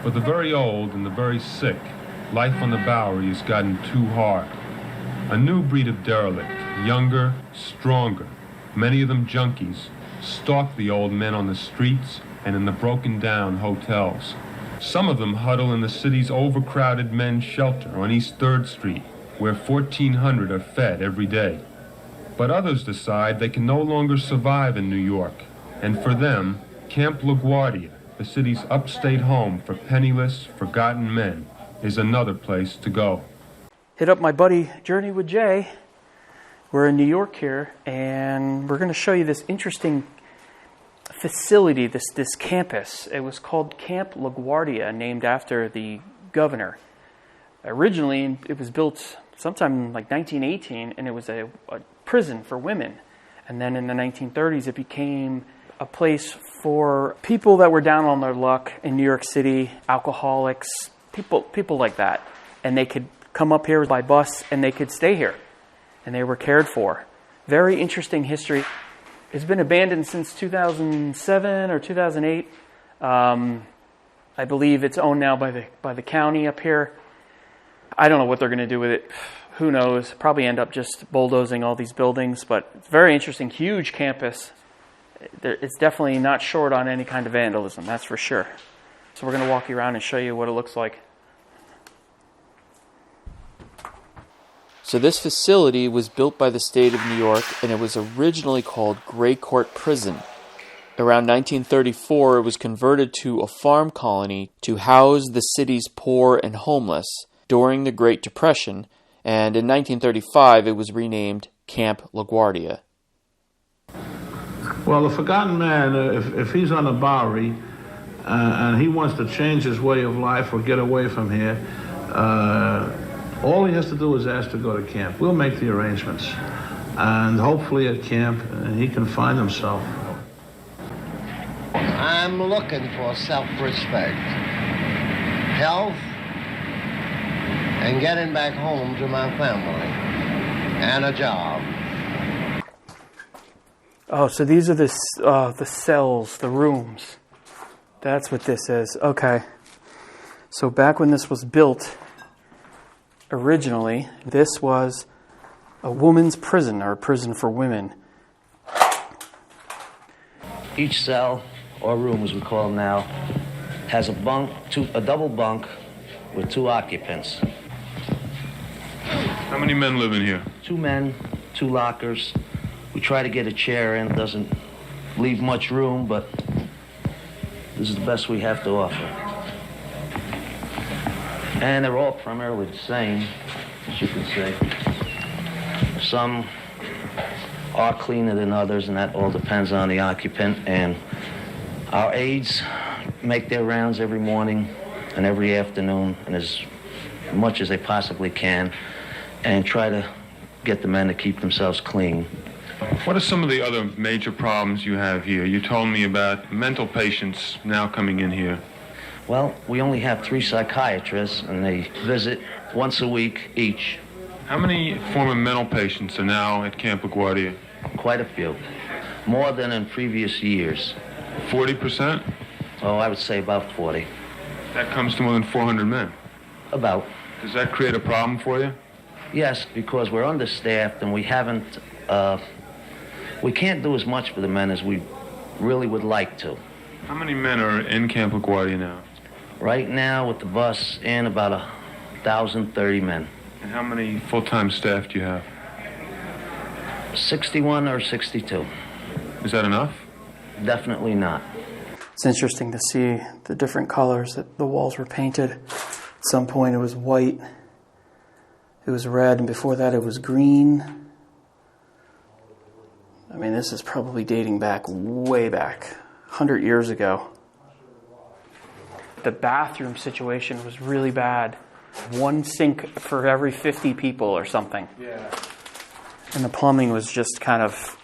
For the very old and the very sick, life on the Bowery has gotten too hard. A new breed of derelict, younger, stronger, many of them junkies, stalk the old men on the streets and in the broken-down hotels. Some of them huddle in the city's overcrowded men's shelter on East 3rd Street, where 1,400 are fed every day. But others decide they can no longer survive in New York, and for them, Camp LaGuardia, the city's upstate home for penniless, forgotten men, is another place to go. Hit up my buddy Journey with Jay. We're in New York here, and we're going to show you this interesting facility, this campus. It was called Camp LaGuardia, named after the governor. Originally, it was built sometime in like 1918, and it was a prison for women. And then in the 1930s, it became a place for people that were down on their luck in New York City, alcoholics, people like that. And they could come up here by bus, and they could stay here. And they were cared for. Very interesting history. It's been abandoned since 2007 or 2008. I believe it's owned now by the county up here. I don't know what they're going to do with it. Who knows? Probably end up just bulldozing all these buildings. But it's very interesting, huge campus. It's definitely not short on any kind of vandalism, that's for sure. So we're going to walk you around and show you what it looks like. So this facility was built by the state of New York, and it was originally called Gray Court Prison. Around 1934, it was converted to a farm colony to house the city's poor and homeless during the Great Depression, and in 1935, it was renamed Camp LaGuardia. Well, the forgotten man, if he's on the Bowery and he wants to change his way of life or get away from here, all he has to do is ask to go to camp. We'll make the arrangements. And hopefully at camp, he can find himself. I'm looking for self-respect, health, and getting back home to my family, and a job. Oh, so these are the cells, the rooms. That's what this is. Okay. So back when this was built, originally, this was a woman's prison, or a prison for women. Each cell, or room as we call them now, has a double bunk with 2 occupants. How many men live in here? 2 men, 2 lockers. We try to get a chair in. It doesn't leave much room, but this is the best we have to offer. And they're all primarily the same, as you can see. Some are cleaner than others, and that all depends on the occupant. And our aides make their rounds every morning and every afternoon, and as much as they possibly can, and try to get the men to keep themselves clean. What are some of the other major problems you have here? You told me about mental patients now coming in here. Well, we only have 3 psychiatrists, and they visit once a week each. How many former mental patients are now at Camp LaGuardia? Quite a few. More than in previous years. 40%? Oh, I would say about 40. That comes to more than 400 men. About. Does that create a problem for you? Yes, because we're understaffed, and we can't do as much for the men as we really would like to. How many men are in Camp LaGuardia now? Right now, with the bus, in about 1,030 men. And how many full-time staff do you have? 61 or 62. Is that enough? Definitely not. It's interesting to see the different colors that the walls were painted. At some point it was white, it was red, and before that it was green. I mean, this is probably dating back, way back, 100 years ago. The bathroom situation was really bad. 1 sink for every 50 people or something. Yeah. And the plumbing was just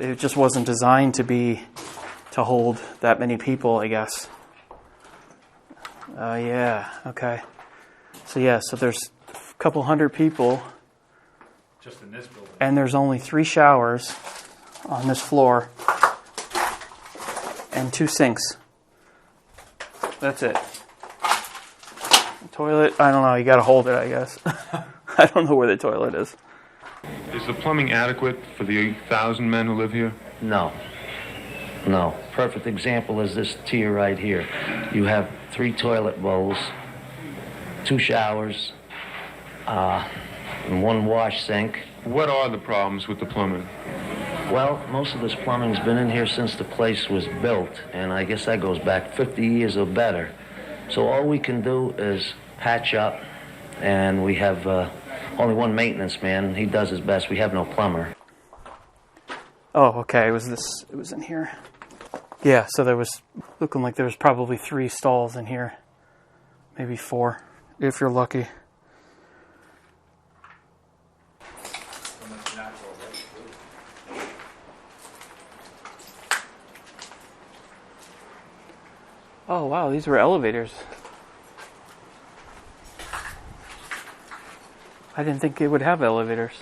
it just wasn't designed to hold that many people, I guess. Yeah, okay. So there's a couple hundred people. Just in this building. And there's only 3 showers on this floor and 2 sinks. That's it. toilet? I don't know. You got to hold it, I guess. I don't know where the toilet is. Is the plumbing adequate for the 1,000 men who live here? No. No. Perfect example is this tier right here. You have 3 toilet bowls, 2 showers, and 1 wash sink. What are the problems with the plumbing? Well, most of this plumbing's been in here since the place was built, and I guess that goes back 50 years or better. So all we can do is patch up, and we have only 1 maintenance man, and he does his best. We have no plumber. Oh, okay. It was in here. Yeah, so there was, looking like there was probably 3 stalls in here. Maybe 4, if you're lucky. Oh, wow, these were elevators. I didn't think it would have elevators.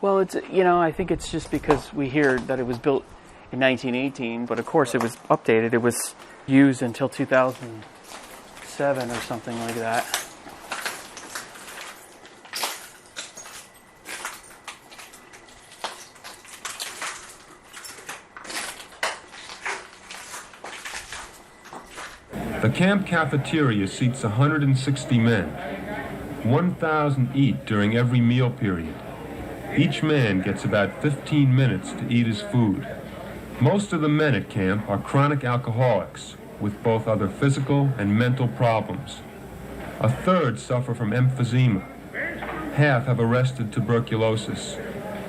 Well, it's, I think it's just because we hear that it was built in 1918, but of course it was updated. It was used until 2007 or something like that. The camp cafeteria seats 160 men. 1,000 eat during every meal period. Each man gets about 15 minutes to eat his food. Most of the men at camp are chronic alcoholics with both other physical and mental problems. A third suffer from emphysema. Half have arrested tuberculosis.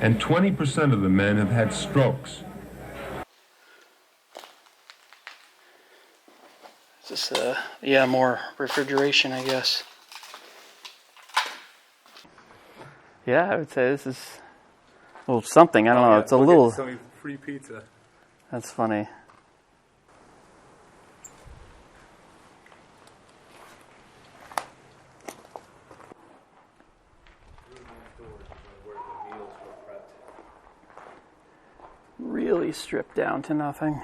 And 20% of the men have had strokes. Is this, more refrigeration, I guess. Yeah, I would say this is, well, something. I don't know. It's a little. Some free pizza. That's funny. Really stripped down to nothing.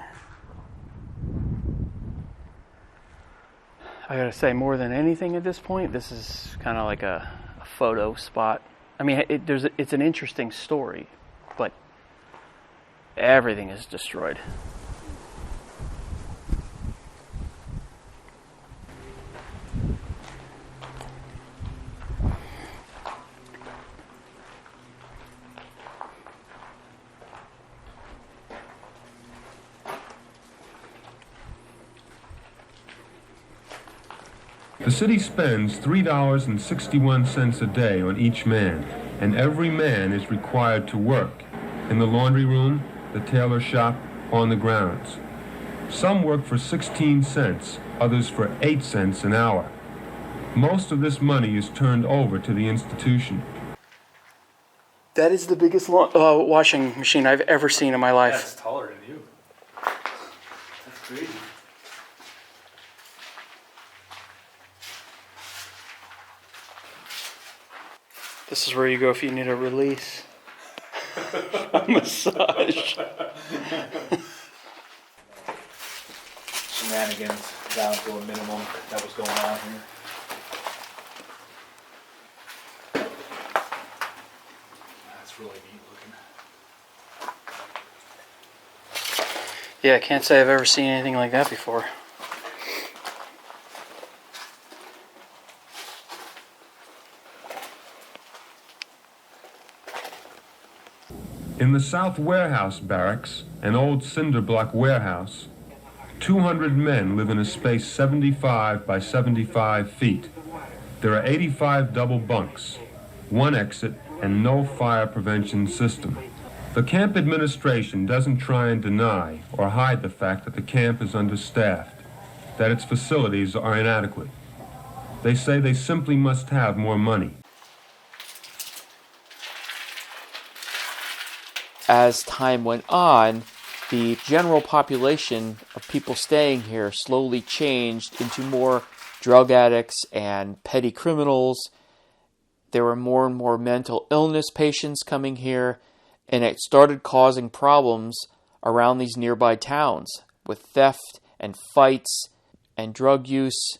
I gotta say, more than anything at this point, this is kind of like a photo spot. I mean, it's an interesting story, but everything is destroyed. The city spends $3.61 a day on each man, and every man is required to work in the laundry room, the tailor shop, on the grounds. Some work for 16 cents, others for 8 cents an hour. Most of this money is turned over to the institution. That is the biggest washing machine I've ever seen in my life. That's taller than you. That's crazy. This is where you go if you need a release. A massage. Shenanigans down to a minimum that was going on here. That's really neat looking. Yeah, I can't say I've ever seen anything like that before. In the South Warehouse Barracks, an old cinder block warehouse, 200 men live in a space 75 by 75 feet. There are 85 double bunks, 1 exit, and no fire prevention system. The camp administration doesn't try and deny or hide the fact that the camp is understaffed, that its facilities are inadequate. They say they simply must have more money. As time went on, the general population of people staying here slowly changed into more drug addicts and petty criminals. There were more and more mental illness patients coming here, and it started causing problems around these nearby towns with theft and fights and drug use.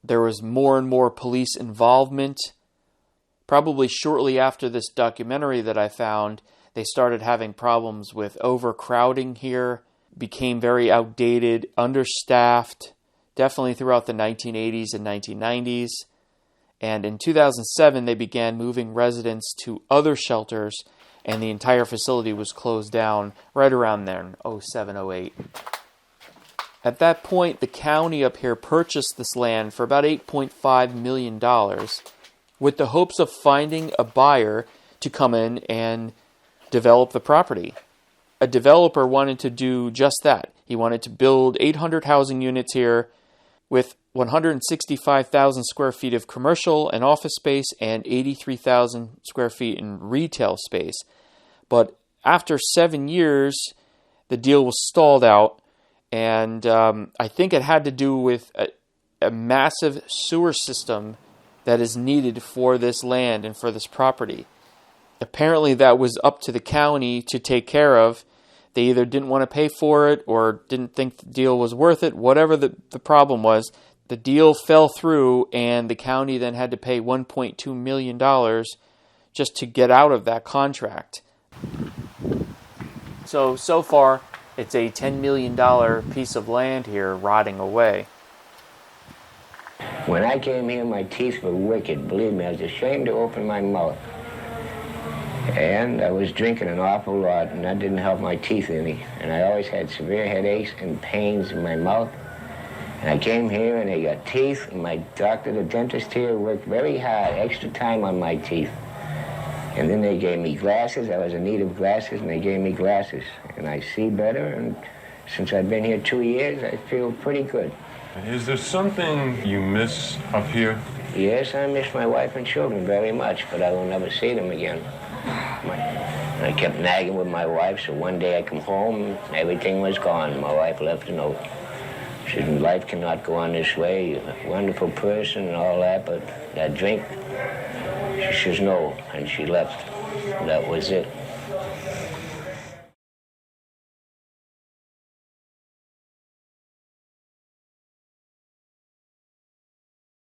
There was more and more police involvement. Probably shortly after this documentary that I found, they started having problems with overcrowding here, became very outdated, understaffed, definitely throughout the 1980s and 1990s. And in 2007, they began moving residents to other shelters, and the entire facility was closed down right around there in 07, 08. At that point, the county up here purchased this land for about $8.5 million with the hopes of finding a buyer to come in and develop the property. A developer wanted to do just that. He wanted to build 800 housing units here with 165,000 square feet of commercial and office space and 83,000 square feet in retail space. But after 7 years, the deal was stalled out, and I think it had to do with a massive sewer system that is needed for this land and for this property. Apparently that was up to the county to take care of. They either didn't want to pay for it or didn't think the deal was worth it. Whatever the problem was, the deal fell through, and the county then had to pay $1.2 million just to get out of that contract. So far, it's a $10 million piece of land here rotting away. When I came here, my teeth were wicked. Believe me, I was ashamed to open my mouth. And I was drinking an awful lot, and that didn't help my teeth any. And I always had severe headaches and pains in my mouth. And I came here, and I got teeth, and my doctor, the dentist here, worked very hard, extra time on my teeth. And then they gave me glasses. I was in need of glasses, and they gave me glasses. And I see better, and since I've been here 2 years, I feel pretty good. Is there something you miss up here? Yes, I miss my wife and children very much, but I will never see them again. I kept nagging with my wife, so one day I come home, and everything was gone. My wife left a note. She said, life cannot go on this way. You're a wonderful person and all that, but that drink, she says no, and she left. That was it.